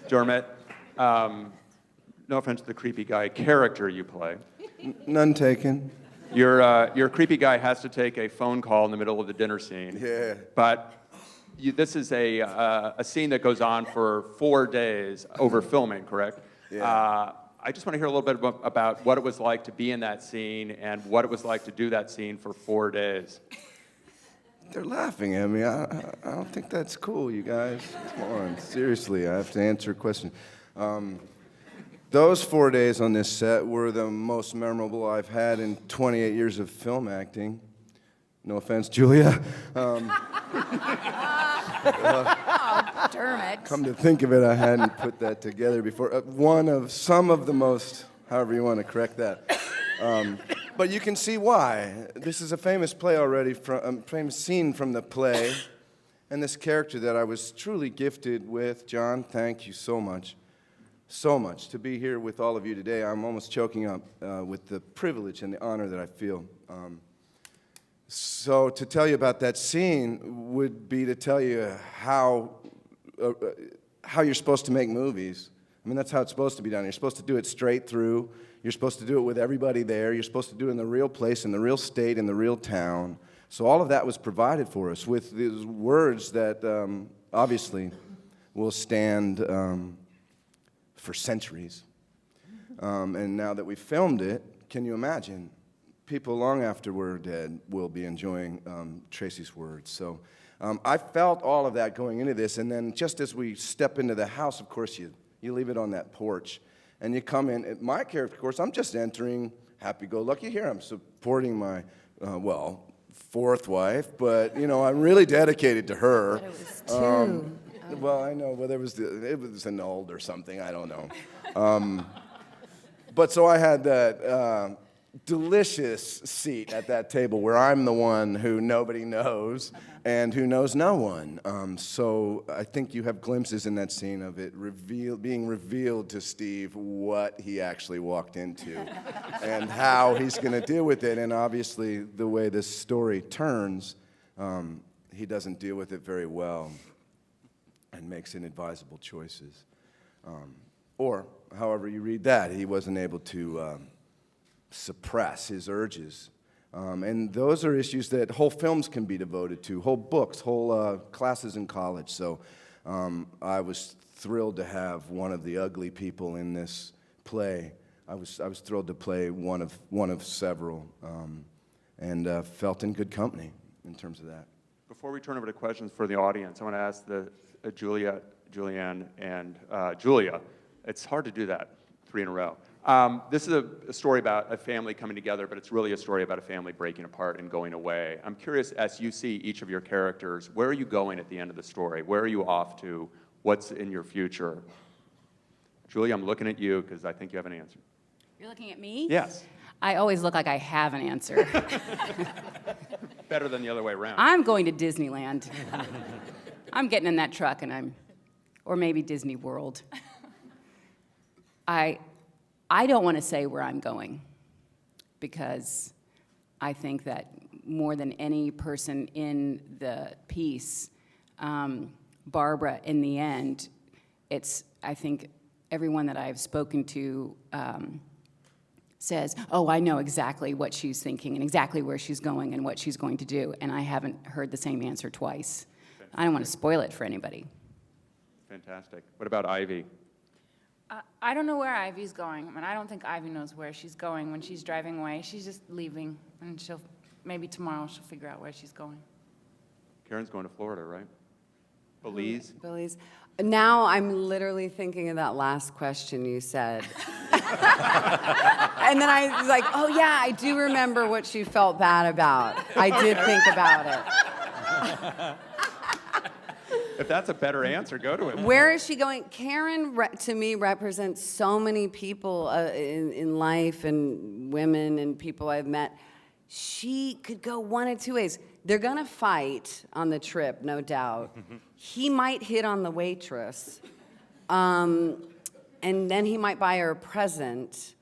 Dermot, no offense to the creepy guy character you play. None taken. Your creepy guy has to take a phone call in the middle of the dinner scene. Yeah. But this is a scene that goes on for 4 days over filming, correct? Yeah. I just want to hear a little bit about what it was like to be in that scene and what it was like to do that scene for 4 days. They're laughing at me. I don't think that's cool, you guys. Come on, seriously, I have to answer a question. Those 4 days on this set were the most memorable I've had in 28 years of film acting. No offense, Julia. Dermot. Come to think of it, I hadn't put that together before. One of some of the most, however you want to correct that. But you can see why. This is a famous play already, famous scene from the play. And this character that I was truly gifted with. John, thank you so much. So much to be here with all of you today. I'm almost choking up with the privilege and the honor that I feel. So to tell you about that scene would be to tell you how you're supposed to make movies. I mean, that's how it's supposed to be done. You're supposed to do it straight through. You're supposed to do it with everybody there. You're supposed to do it in the real place, in the real state, in the real town. So all of that was provided for us with these words that obviously will stand for centuries. And now that we've filmed it, can you imagine? People long after we're dead will be enjoying Tracy's words. So I felt all of that going into this, and then just as we step into the house, of course, you leave it on that porch, and you come in. My character, of course, I'm just entering happy-go-lucky here. I'm supporting my, fourth wife, but, I'm really dedicated to her. But it was two. Well, I know, but it was annulled or something, I don't know. But so I had that delicious seat at that table where I'm the one who nobody knows and who knows no one. So I think you have glimpses in that scene of it being revealed to Steve what he actually walked into and how he's going to deal with it. And obviously, the way this story turns, he doesn't deal with it very well and makes inadvisable choices. Or, however you read that, he wasn't able to suppress his urges. And those are issues that whole films can be devoted to, whole books, whole classes in college. So I was thrilled to have one of the ugly people in this play. I was thrilled to play one of several, and felt in good company in terms of that. Before we turn over to questions for the audience, I want to ask Julianne, and Julia. It's hard to do that 3 in a row. This is a story about a family coming together, but it's really a story about a family breaking apart and going away. I'm curious, as you see each of your characters, where are you going at the end of the story? Where are you off to? What's in your future? Julia, I'm looking at you because I think you have an answer. You're looking at me? Yes. I always look like I have an answer. Better than the other way around. I'm going to Disneyland. I'm getting in that truck or maybe Disney World. I don't want to say where I'm going because I think that more than any person in the piece, Barbara, in the end, I think everyone that I've spoken to says, oh, I know exactly what she's thinking and exactly where she's going and what she's going to do, and I haven't heard the same answer twice. I don't want to spoil it for anybody. Fantastic. What about Ivy? I don't know where Ivy's going. I mean, I don't think Ivy knows where she's going when she's driving away. She's just leaving, and maybe tomorrow she'll figure out where she's going. Karen's going to Florida, right? Belize? Belize. Now I'm literally thinking of that last question you said. And then I was like, oh yeah, I do remember what she felt bad about. I did think about it. If that's a better answer, go to it. Where is she going? Karen, to me, represents so many people in life and women and people I've met. She could go one of two ways. They're going to fight on the trip, no doubt. He might hit on the waitress, and then he might buy her a present,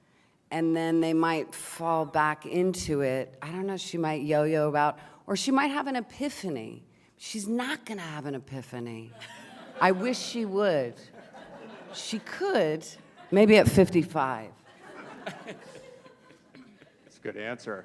and then they might fall back into it. I don't know, she might yo-yo about, or she might have an epiphany. She's not going to have an epiphany. I wish she would. She could, maybe at 55. That's a good answer.